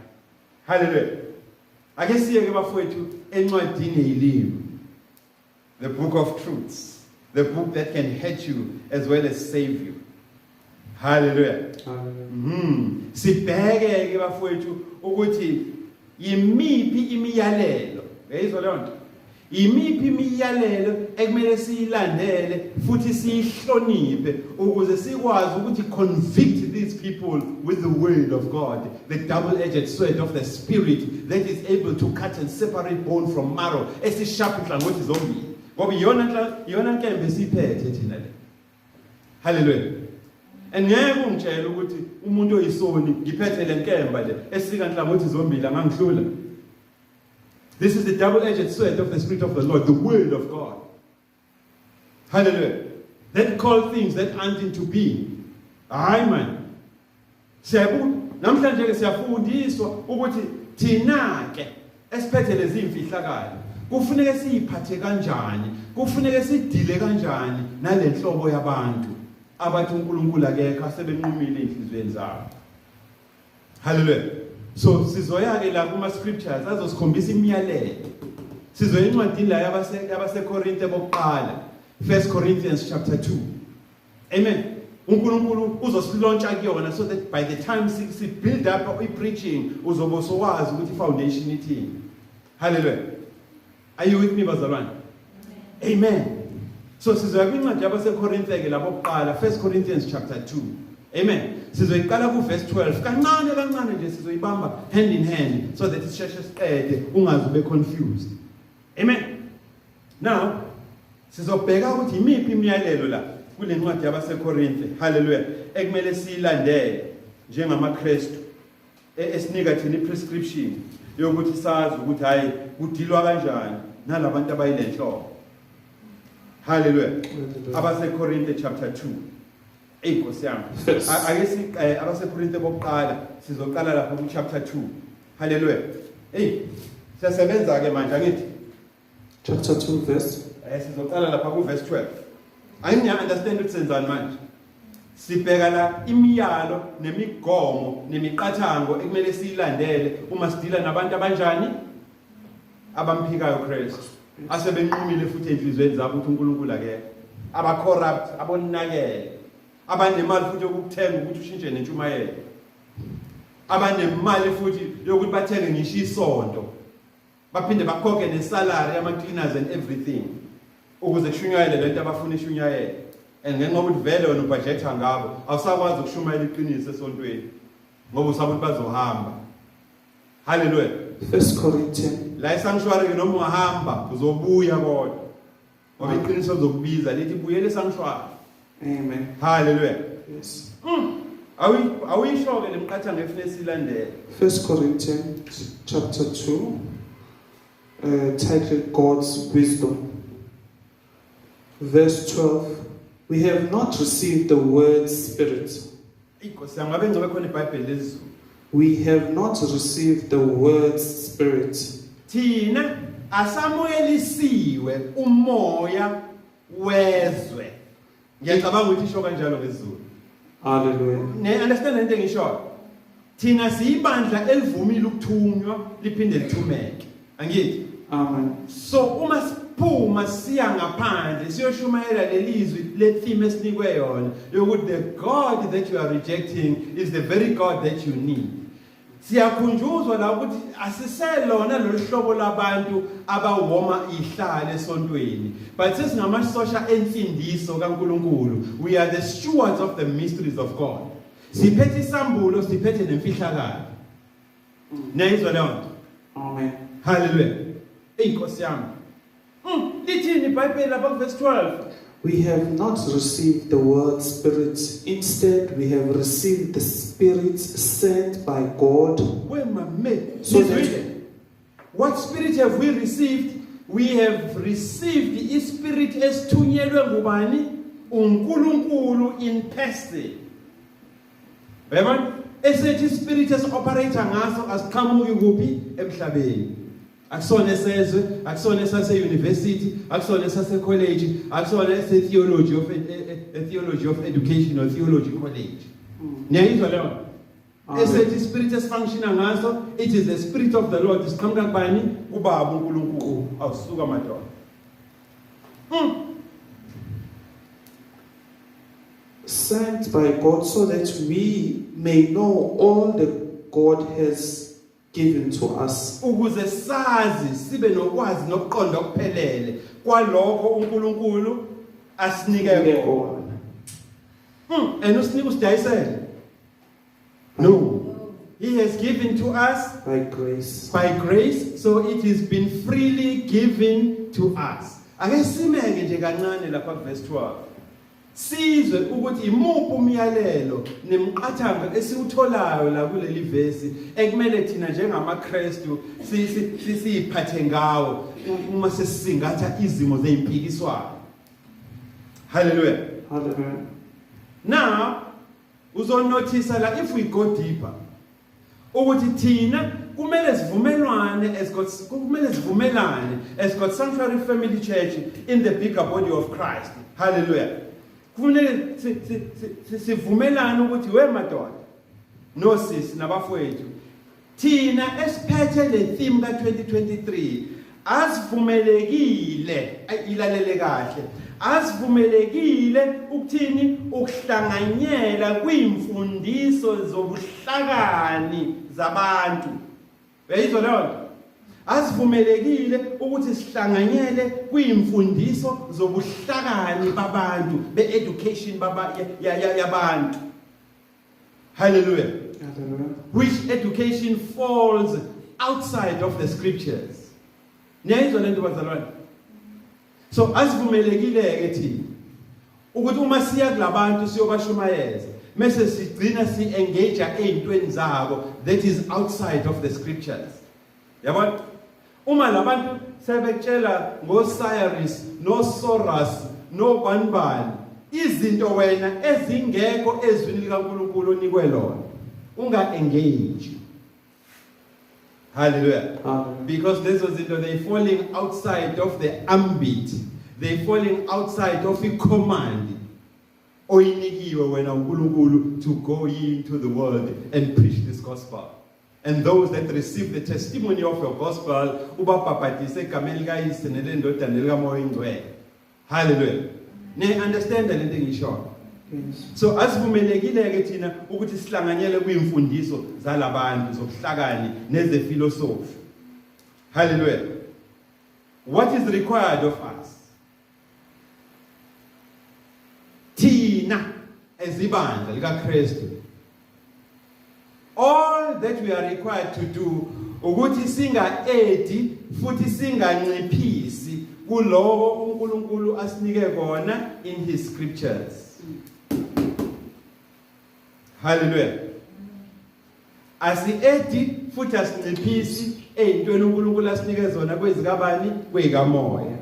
Hallelujah. Ake siyeke bafowethu encwadini yezilimi. The book of truths. The book that can hurt you as well as save you. Hallelujah. Sibheke ke bafowethu ukuthi yimiphi imiyalelo. Yayizwa leyo nto? Yimiphi imiyalelo ekumele siyilandele futhi siyihloniphe ukuze sikwazi ukuthi convict these people with the word of God, the double-edged sword of the Spirit that is able to cut and separate bone from marrow. Esisharp inhlangothi zombili. Ngoba iyona nkembe siphethe thina le. Hallelujah. And ngeke ungitshela ukuthi umuntu oyisoni ngiphethe le nkemba le esika inhlangothi zombili angangihlula. This is the double-edged sword of the Spirit of the Lord, the word of God. Hallelujah. That call things that aren't into being. Hayi man. Namhlanje ke siyafundiswa ukuthi thina ke esiphethe lezi imfihlakalo kufuneka siyiphathe kanjani, kufuneka sidile kanjani nalenhlobo yabantu abathi uNkulunkulu akekho asebenqumile enhlizweni zabo. Hallelujah. So sizoya ke la kuma scriptures azosikhombisa imiyalelo. Sizoya encwadini la yabaseKorinte bokuqala, 1 Corinthians chapter 2. Amen. uNkulunkulu uzosilontsha kuyona so that by the time we build up preaching uzobe sowazi ukuthi foundation ithini. Hallelujah. Are you with me bazalwane? Amen. So sizoya kwincwadi yabaseKorinte ke lapho kuqala, 1 Corinthians chapter 2. Amen. Sizoyiqala ku verse 12. Kancane nje sizoyibamba hand in hand so that isisheshe siqede ungaze ube confused. Amen. Now sizobheka ukuthi imiphi imiyalelo la kule ncwadi yabaseKorinte. Hallelujah. Ekumele siyilandele njengamaKrestu. Esinika thina prescription yokuthi sazi ukuthi hayi kudilwa kanjani nalabantu abayilenhlobo. Hallelujah. AbaseKorinte chapter 2. Inkosi yami. Ake abaseKorinte bokuqala sizoqala lapha ku chapter 2. Hallelujah. Siyasebenza ke manje angithi chapter 2 verse. Sizoqala lapha ku verse 12. Angiya understand ukuthi senzani manje. Sibheka la imiyalo nemigomo nemiqathango ekumele siyilandele uma sidila nabantu abanjani abamphikayo uKrestu. Asebenqumile futhi enhlizweni zabo ukuthi uNkulunkulu akekho. Aba corrupt, abonakele. Abanemali futhi yokuthenga ukuthi ushintshe nentshumayelo. Abanemali futhi yokuthi bathenge ngisho isonto. Baphinde bakhokhe nesalary yama cleaners and everything. Ukuze kushunyayele lento abafuna ishunyayele. And ngenxa ukuthi vele wena ubudgetha ngabo, awusakwazi ukushumayela iqiniso esontweni. Ngoba usaba ukuthi bazohamba. Hallelujah. 1 Corinthians. La sanctuary noma ungahamba uzobuya kodwa. Ngoba iqiniso lizokubiza lithi buyele sanctuary. Amen. Hallelujah. Yes. Awuyisho ke lemqathango efune silandele. 1 Corinthians chapter 2 titled God's Wisdom. Verse 12. We have not received the word Spirit. We have not received the word Spirit. Thina asamuyelisiwe umoya wezwe. Ngiyacabanga ukuthi isho kanjalo ngesiZulu. Hallelujah. Understand into ngisho? Thina siyibandla elivumile ukuthunywa liphinde lithumeke. Angithi? Amen. So uma siphuma siya ngaphandle siyoshumayela lelizwi letheme esinikwe yona yokuthi the God that you are rejecting is the very God that you need. Siyakhunjuzwa la ukuthi asiselona lo hlobo labantu abawoma ihlale esontweni, but sesingamasosha emfundiso kaNkulunkulu. We are the stewards of the mysteries of God. Siphethe isambulo, siphethe nemfihlakalo. Niyayizwa leyo nto? Amen. Hallelujah. Inkosi yami. Lithini iBhayibheli lapha verse 12? We have not received the word Spirit. Instead, we have received the Spirit sent by God. So what Spirit have we received? We have received the Spirit esithunyelwe ngubani? uNkulunkulu in person. Yabona? Esethi Spirit esioperator ngaso asiqhamuki kuphi emhlabeni. Akusona esezwe, akusona esase university, akusona esase college, akusona ese theology of education or theology college. Niyayizwa leyo? Esethi Spirit esifunctiona ngaso, it is the Spirit of the Lord isiqhamuka kubani? Ubaba uNkulunkulu awusuka madoda. Sent by God so that we may know all that God has given to us. Ukuze sazi sibe nokwazi nokuqonda okuphelele kwalokho uNkulunkulu asinike kona. And usinika usidayisele? No. He has given to us by grace. By grace, so it has been freely given to us. Ake simeke nje kancane lapha verse 12. Sizwe ukuthi imuphi umyalelo nemiqathango esiutholayo la kuleli verse ekumele thina njengamaKrestu siyiphathe ngawo uma sesisingatha izimo zezimpikiswano. Hallelujah. Hallelujah. Now uzonotice la if we go deeper ukuthi thina kumele sivumelane as God's Sanctuary Family Church in the bigger body of Christ. Hallelujah. Kufanele sivumelane ukuthi we madoda no sis nabafowethu thina esiphethe le theme ka 2023 asivumelekile ilalele kahle asivumelekile ukuthini ukuhlanganyela kwimfundiso zobuhlakani zabantu. Uyayizwa leyo nto? Asivumelekile ukuthi sihlanganyele kwimfundiso zobuhlakani babantu be-education yabantu. Hallelujah. Hallelujah. Which education falls outside of the scriptures. Niyayizwa lento bazalwane? So asivumelekile ke thina ukuthi uma siya kulabantu siyobashumayeza mase sigcina si-engage ey'ntweni zabo that is outside of the scriptures. Yabona? Uma labantu sebetshela ngoCyrus, noSoros, noBanban, izinto wena ezingekho ezwini likaNkulunkulu onikwe lona, unga-engage. Hallelujah. Because lezo zinto they falling outside of the ambit, they falling outside of the command oyinikiwe wena uNkulunkulu to go into the world and preach this gospel. And those that receive the testimony of your gospel, ubapapatise egameni likayise nelendodana likaMoya ingcwele. Hallelujah. Ne understand le nto ngisho? So asivumelekile ke thina ukuthi sihlanganyele kwimfundiso zalabantu zokuhlakani nezefilosofi. Hallelujah. What is required of us? Thina ezibandla likaKrestu, all that we are required to do ukuthi singa-edi futhi singanciphisi kulowo uNkulunkulu asinike kona in his scriptures. Hallelujah. Asi-edi futhi asinciphisi ey'ntweni uNkulunkulu asinike zona kwezikabani kwezikaMoya.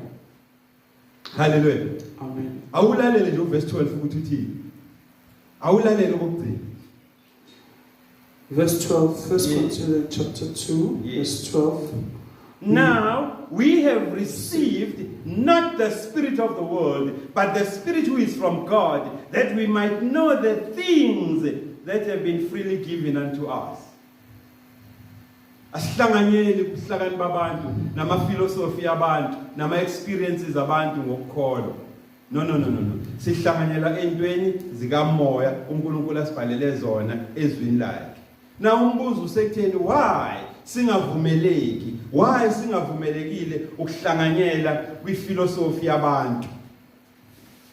Hallelujah. Amen. Awulalele nje uverse 12 ukuthi uthini. Awulalele okugcina. Verse 12, First Corinthians chapter 2, verse 12. Now we have received not the spirit of the world, but the Spirit who is from God, that we might know the things that have been freely given unto us. Asihlanganyeli kuhlakani babantu, nama-philosophy yabantu, nama-experiences abantu ngokukholwa. No. Sihlanganyela ey'ntweni zikaMoya uNkulunkulu asibhalele zona ezwini lakhe. Na umbuzo usekutheni why singavumelekile ukuhlanganyela kwifilosofi yabantu.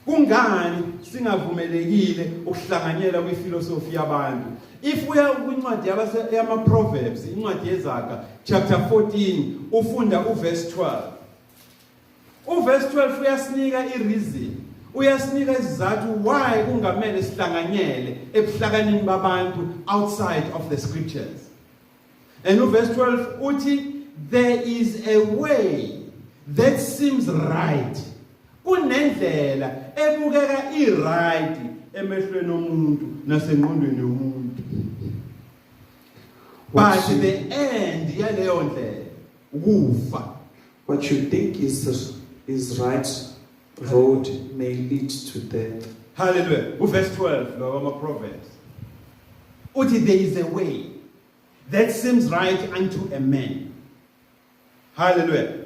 Kungani singavumelekile ukuhlanganyela kwifilosofi yabantu? If we are kwincwadi yama-Proverbs, incwadi yezaga, chapter 14, ufunda uverse 12. Uverse 12 uyasinika i-reason, uyasinika isizathu why kungamele sihlanganyele ebuhlakanini babantu outside of the scriptures. And uverse 12 uthi, there is a way that seems right. Kunendlela ebukeka i-right emehlweni omuntu nasengqondweni yomuntu. But the end yaleyo ndlela ukufa. What you think is right road may lead to death. Hallelujah. Verse 12 lo wama-Proverbs uthi, there is a way that seems right unto a man. Hallelujah.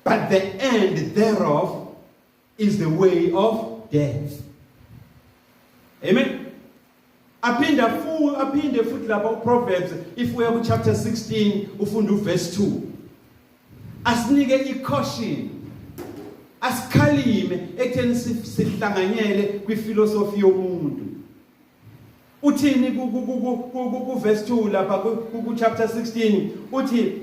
But the end thereof is the way of death. Amen. Aphinda futhi lapha Proverbs, if we have chapter 16 ufunda verse 2. Asinike i-caution. Asikhalime ekutheni sihlanganyele kwifilosofi yomuntu. Uthini ku verse 2 lapha ku chapter 16 uthi,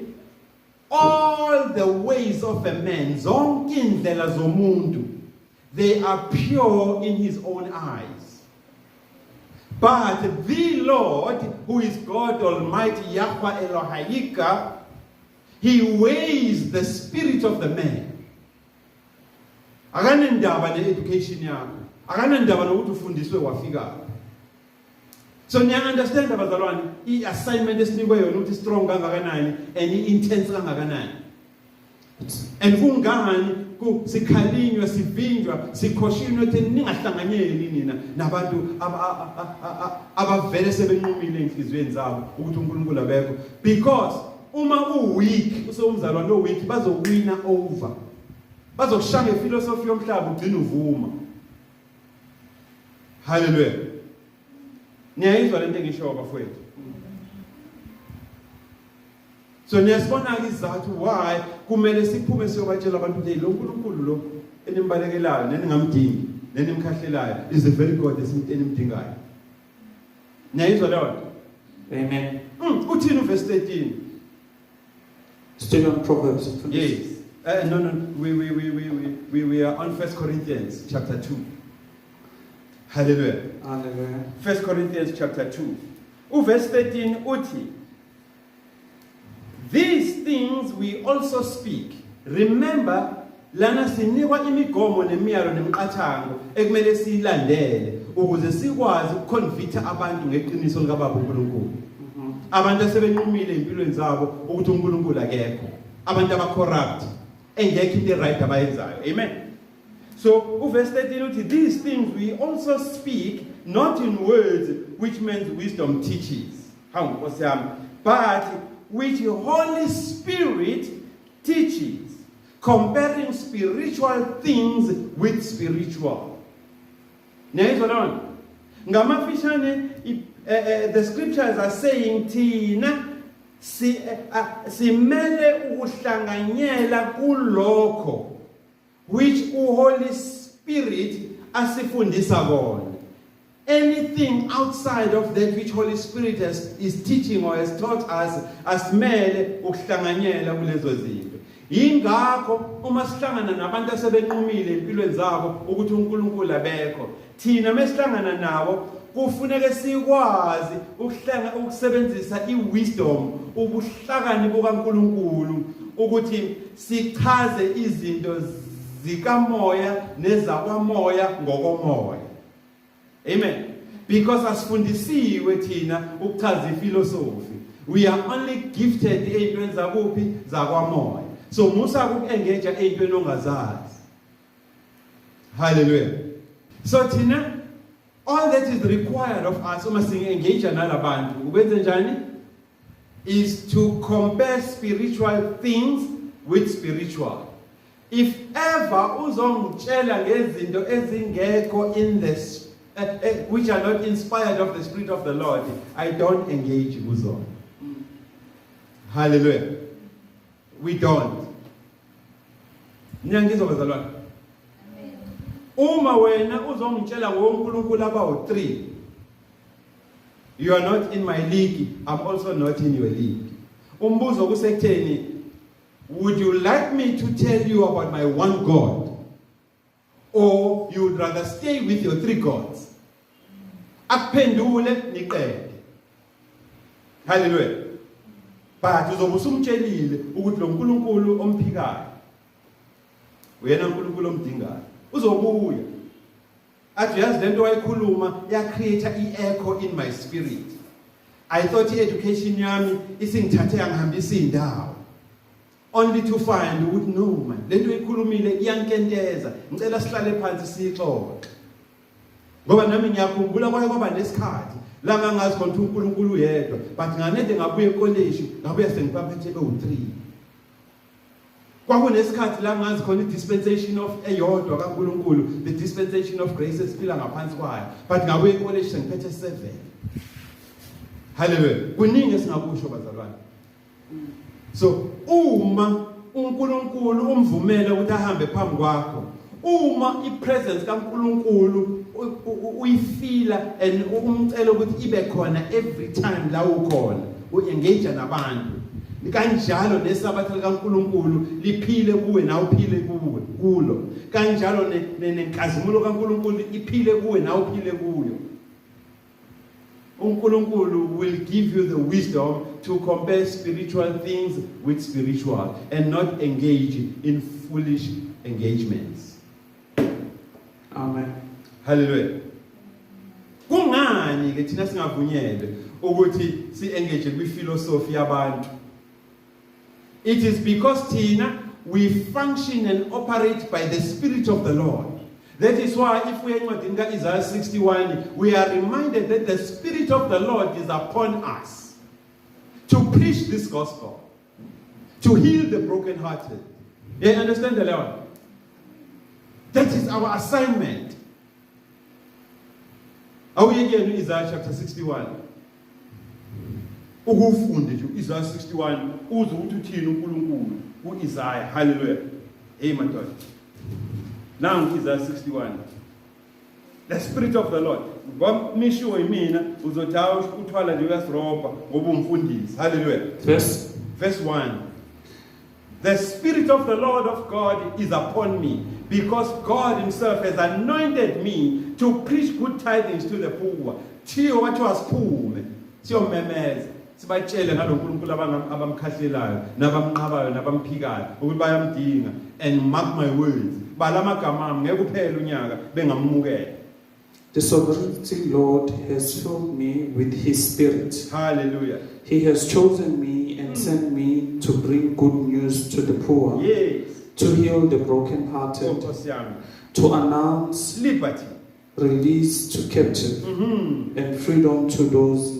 all the ways of a man, zonke indlela zomuntu, they are pure in his own eyes. But the Lord, who is God Almighty, Yahweh Elohayika, he weighs the spirit of the man. Akanendaba ne-education yakho, akanendaba nokuthi ufundiswe wafika. So niya understand abazalwane, i-assignment esinikwe yona ukuthi strong kangakanani and intense kangakanani. And kungani sikhalinywa sivinjwa sikhoshinwe ukuthi ningahlanganyeli nina nabantu abavele sebenqumile enhlizweni zabo ukuthi uNkulunkulu abekho, because uma weak usomzalwane weak bazowina over, bazokushaya ngefilosofi yomhlaba ugcina uvuma. Hallelujah. Niyayizwa lento engisho bafowethu? So niyasibona izathu why kumele siphume siyobatshela abantu ukuthi lo uNkulunkulu lo enimbalekelayo neningamdingi nenimkhahlelayo is a very God enimdingayo. Niyayizwa leyo? Amen. Uthini verse 13? Still on Proverbs. Yes. No. We are on 1 Corinthians chapter 2. Hallelujah. Hallelujah. 1 Corinthians chapter 2. Verse 13 uthi, these things we also speak. Remember, lana sinikwa imigomo nemiyalo nemiqathango ekumele siyilandele ukuze sikwazi ukuconvicta abantu ngeqiniso likaBaba uNkulunkulu. Abantu asebenqumile empilweni zabo ukuthi uNkulunkulu akekho. Abantu abacorrupt engekho into right abayenzayo. Amen. So, verse 13 uthi, these things we also speak, not in words which man's wisdom teaches, but which the Holy Spirit teaches, comparing spiritual things with spiritual. The scriptures are saying, Tina, simele ukuhlanganyela kulokho which Holy Spirit asifundisa kona. Anything outside of that which Holy Spirit is teaching or has taught us, asimele ukuhlanganyela kulezo zinto. Ingakho uma sihlangana nabantu asebenqumile empilweni zabo ukuthi uNkulunkulu abekho, thina mesihlangana nabo kufuneka sikwazi ukusebenzisa iwisdom, ubuhlakani bukaNkulunkulu ukuthi sichaze izinto zikaMoya nezakwaMoya ngokomoya. Amen. Because asifundisiwe thina ukuchaza ifilosofi. We are only gifted ey'ntweni zakuphi zakwaMoya. So musa ukuengage ey'ntweni ongazazi. Hallelujah. So thina, all that is required of us uma singe-engage nalabantu ukwenze njani is to compare spiritual things with spiritual. If ever uzongitshela ngezinto ezingekho in the which are not inspired of the Spirit of the Lord, I don't engage kuzona. Hallelujah. We don't. Nyangizwa bazalwane. Uma wena uzongitshela ngoNkulunkulu abawu 3, you are not in my league, I'm also not in your league. Umbuzo kusekutheni, would you like me to tell you about my one God, or you would rather stay with your 3 gods? Akuphendule niqede. Hallelujah. But uzobe usumtshelile ukuthi lo Nkulunkulu omphikayo uyena Nkulunkulu omdingayo uzobuya athi yazi lento wayikhuluma ya create i-echo in my spirit. I thought i-education yami isingithathe yangihambisa indawo only to find ukuthi no man lento oyikhulumile iyankenteza ngicela sihlale phansi sixoxe ngoba nami ngiyakhumbula kwaba nesikhathi la ngangazi khona uNkulunkulu yedwa but nganede ngabuye ecollege ngabuye sengipaphethe be-3 kwakunesikhathi la ngazi khona i-dispensation of eyodwa kaNkulunkulu, the dispensation of grace esiphila ngaphansi kwayo, but ngabuye ecollege sengiphethe 7. Hallelujah. Kuningi esingakusho bazalwane. So uma uNkulunkulu umvumela ukuthi ahambe phambi kwakho, uma ipresence kaNkulunkulu uyifila and umcela ukuthi ibe khona every time la ukhona uengage nabantu, kanjalo nesabatha kaNkulunkulu liphile kuwe na uphile kuwe kulo, kanjalo nenkazimulo kaNkulunkulu iphile kuwe na uphile kuyo. uNkulunkulu will give you the wisdom to compare spiritual things with spiritual and not engage in foolish engagements. Amen. Hallelujah. Kungani ke thina singavunyelwe ukuthi si-engage kwi-philosophy yabantu? It is because thina we function and operate by the Spirit of the Lord. That is why if we are in Isaiah 61, we are reminded that the Spirit of the Lord is upon us to preach this gospel, to heal the brokenhearted. You understand the Lord? That is our assignment. Are we again in Isaiah chapter 61? Ukufunde nje Isaiah 61 uze uthi uthini uNkulunkulu ku-Isaiah. Hallelujah. Amen. Now Isaiah 61. The Spirit of the Lord. Ngomisho yimina uzothawa uthwala nje uyasiroba ngoba umfundisi. Hallelujah. Verse 1. The Spirit of the Lord of God is upon me, because God himself has anointed me to preach good tidings to the poor. Thiyo wathi wasiphume, siyomemeza, sibatshele ngalo uNkulunkulu abamkhahlelayo, nabamnqabayo, nabamphikayo ukuthi bayamdinga, and mark my words, balamagama ami ngeke uphele unyaka bengamukela. The sovereign Lord has filled me with his Spirit. Hallelujah. He has chosen me and sent me to bring good news to the poor. Yes. To heal the brokenhearted. To announce liberty. Release to captive. And freedom to those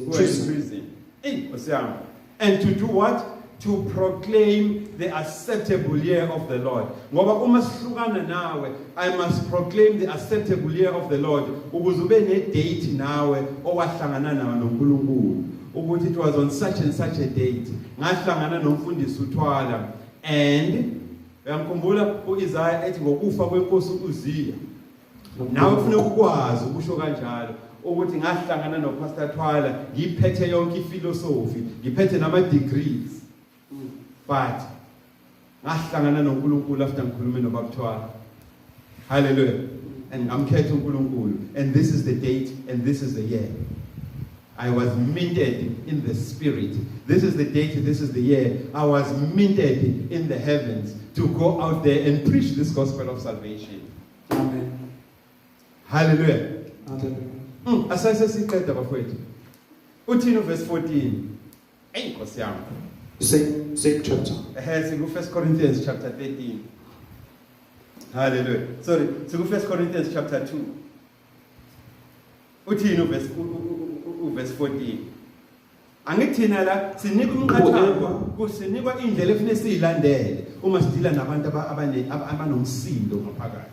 in prison. And to do what? To proclaim the acceptable year of the Lord. Ngoba uma sihlukana nawe, I must proclaim the acceptable year of the Lord. Ukuze ube ne-date nawe owahlangana nawe noNkulunkulu. Ukuthi it was on such and such a date. Ngahlangana nomfundisi uThwala, and uyamkhumbula uIsaiah ethi ngokufa kwenkosi uZiya. Nawe ufuna ukwazi ukusho kanjalo ukuthi ngahlangana noPastor Twala, ngiphethe yonke iphilosophy, ngiphethe nama degrees. But ngahlangana noNkulunkulu after ngikhulume noBaba Twala. Hallelujah. And ngamkhetha uNkulunkulu, and this is the date and this is the year. I was minted in the Spirit. This is the date, this is the year. I was minted in the heavens to go out there and preach this gospel of salvation. Amen. Hallelujah. Hallelujah. Asase siqeda bafowethu. Uthini verse 14? Enkosi yami. Same chapter. Siku 1 Corinthians chapter 13. Hallelujah. Sorry, siku 1 Corinthians chapter 2. Uthini verse 14. Angithina la sinika umqathango, kusinikwa indlela efanele siyilandele uma sidila nabantu abanomsindo ngaphakathi.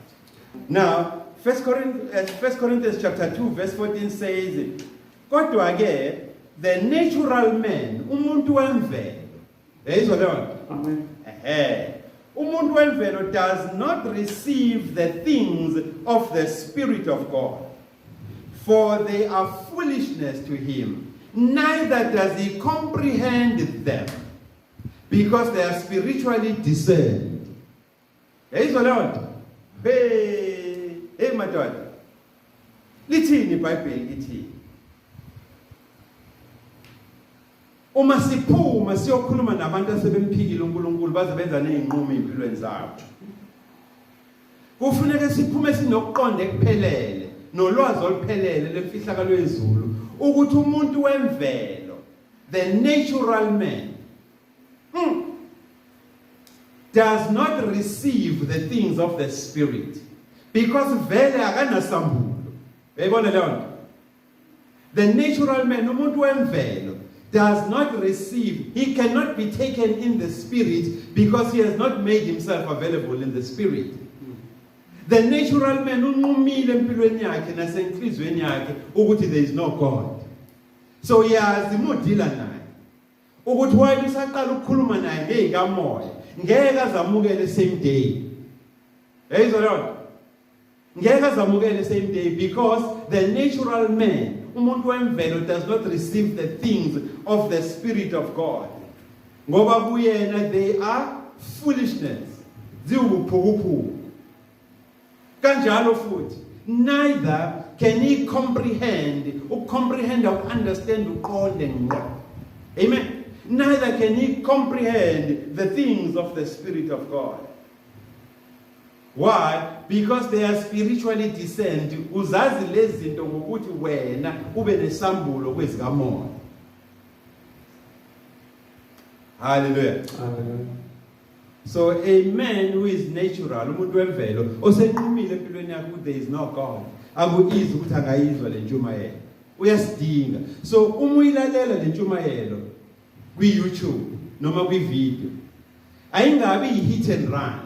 Now, 1 Corinthians chapter 2 verse 14 says, kodwa ke the natural man, umuntu wemvelo, yayizwa leyo. Amen. Umuntu wemvelo does not receive the things of the Spirit of God, for they are foolishness to him, neither does he comprehend them, because they are spiritually discerned. Yayizwa leyo. Hey madoda, lithini iBhayibheli lithi? Uma siphuma siyokhuluma nabantu asebemphikile uNkulunkulu baze benza nezinqumo empilweni zabo, kufuneka siphume sinokuqonda ekuphelele nolwazi oluphelele lemfihlakalo yezulu ukuthi umuntu wemvelo, the natural man, does not receive the things of the Spirit, because vele akanasambulo. Uyayibona leyo nto? The natural man, umuntu wemvelo, does not receive, he cannot be taken in the Spirit because he has not made himself available in the Spirit. The natural man unqumile empilweni yakhe nasenhlizweni yakhe ukuthi there is no God. So yazi modila naye ukuthi wayini usaqala ukukhuluma naye ngezikaMoya ngeke azamukele same day. Yayizwa leyo? Ngeke azamukele same day because the natural man, umuntu wemvelo, does not receive the things of the Spirit of God. Ngoba kuyena they are foolishness. Ziwubuphukuphuku. Kanjalo futhi, neither can he comprehend or understand uqonde ngqo. Amen. Neither can he comprehend the things of the Spirit of God. Why? Because they are spiritually discerned. Uzazi lezi zinto ngokuthi wena ube nesambulo kwezikaMoya. Hallelujah. Hallelujah. So a man who is natural, umuntu wemvelo, osenqumile empilweni yakhe, there is no God. Akuyizi ukuthi angayizwa le ntshumayelo. Uyasidinga. So uma uyilalela le ntshumayelo kwi-YouTube noma kwi-video, ayingabi yi-hit and run.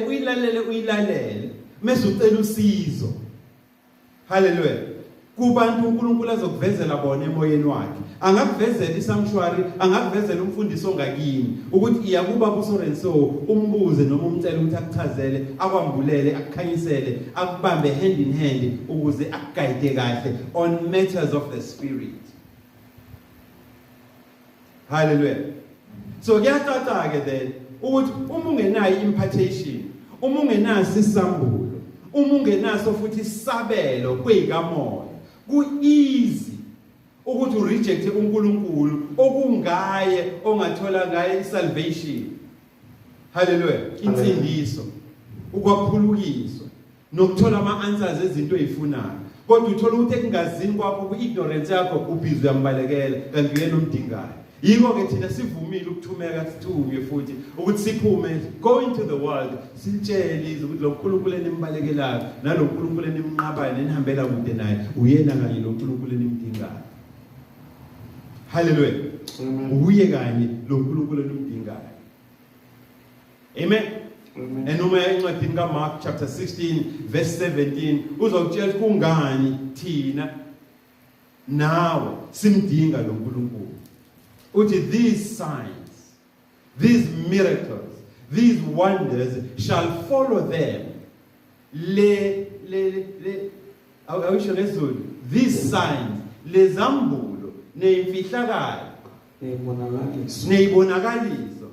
Uyilalele mase ucela usizo. Hallelujah. Kubantu uNkulunkulu azokuvezela bona emoyeni wakhe. Angakuvezela isanctuary, angakuvezela umfundiso ongakini ukuthi iyakuba kusorenso umbuze noma umcela ukuthi akuchazele, akwambulele, akukhanyisele, akubambe hand in hand ukuze akuguide kahle on matters of the Spirit. Hallelujah. So kuyacaca ke then ukuthi uma ungenayo impartation, uma ungenaso isambulo, uma ungenaso futhi isabelo kwezikaMoya, ku-easy ukuthi urejecte uNkulunkulu okungaye ongathola ngaye isalvation. Hallelujah. Insindiso, ukwaphulukiswa nokuthola ama-answers ezinto ezifunayo. Kodwa uthola ukuthi ekungazini kwakho ku-ignorance yakho ubhizwe yambalekela kanti uyena omdingayo. Yiko ke thina sivumile ukuthumeka sithunywe futhi ukuthi siphume, go into the world, sitshele ukuthi lo nkulunkulu enimbalekelayo nalo nkulunkulu enimnqabayo nenihambela kude naye uyena kanye lo nkulunkulu enimdingayo. Hallelujah. Uye kanye lo nkulunkulu enimdingayo. Amen. And noma encwadini kaMark chapter 16 verse 17 uzokutshela kungani thina nawe simdinga lo nkulunkulu. Uthi these signs, these miracles, these wonders shall follow them. These signs, lezambulo, neimfihlakalo, neibonakaliso,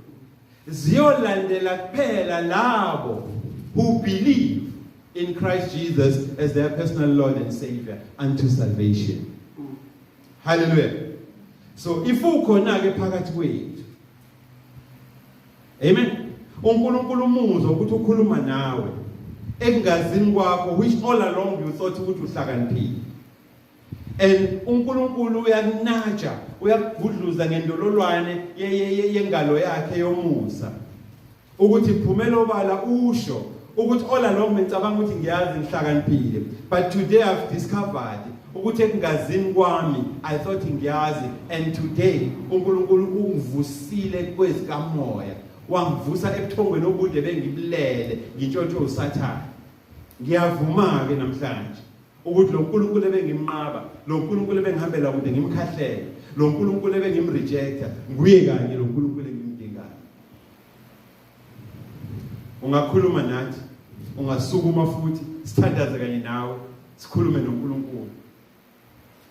ziyolandela kuphela labo who believe in Christ Jesus as their personal Lord and Savior unto salvation. Hallelujah. So if ukhona ke phakathi kwethu, amen, uNkulunkulu umuzwa ukuthi ukhuluma nawe ekungazini kwakho, which all along you thought ukuthi uhlakaniphile, and uNkulunkulu uyakunatsha, uyakugudluza ngendololwane yengalo yakhe yomusa ukuthi phumela obala usho ukuthi all along ngicabanga ukuthi ngiyazi ngihlakaniphile, but today I've discovered ukuthi ekungazini kwami I thought ngiyazi, and today uNkulunkulu ungivusile kwezikaMoya, wangivusa ebuthongweni obude bengibulele ngintshontsho uSathane. Ngiyavuma ke namhlanje ukuthi lo nkulunkulu ebengimnqaba, lo nkulunkulu ebengihambela kude ngimkhahlele, lo nkulunkulu ebengimrejecta, nguye kanye lo nkulunkulu engimdingayo. Ungakhuluma nathi, ungasukuma futhi sithandaze kanye nawe, sikhulume noNkulunkulu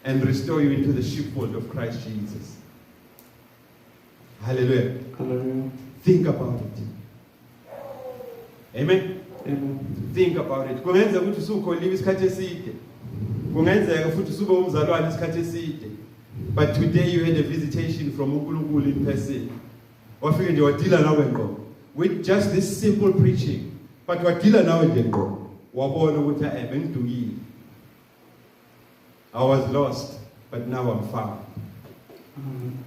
and restore you into the sheepfold of Christ Jesus. Hallelujah. Hallelujah. Think about it. Amen. Amen. Think about it. Kungenzeka ukuthi usukholiwe isikhathi eside. Kungenzeka futhi usube umzalwane isikhathi eside. But today you had a visitation from uNkulunkulu in person. Wafike nje wadila nawe ngqo. With just this simple preaching. But wadila nawe nje ngqo. Wabona ukuthi bengidukile. I was lost, but now I'm found. Amen.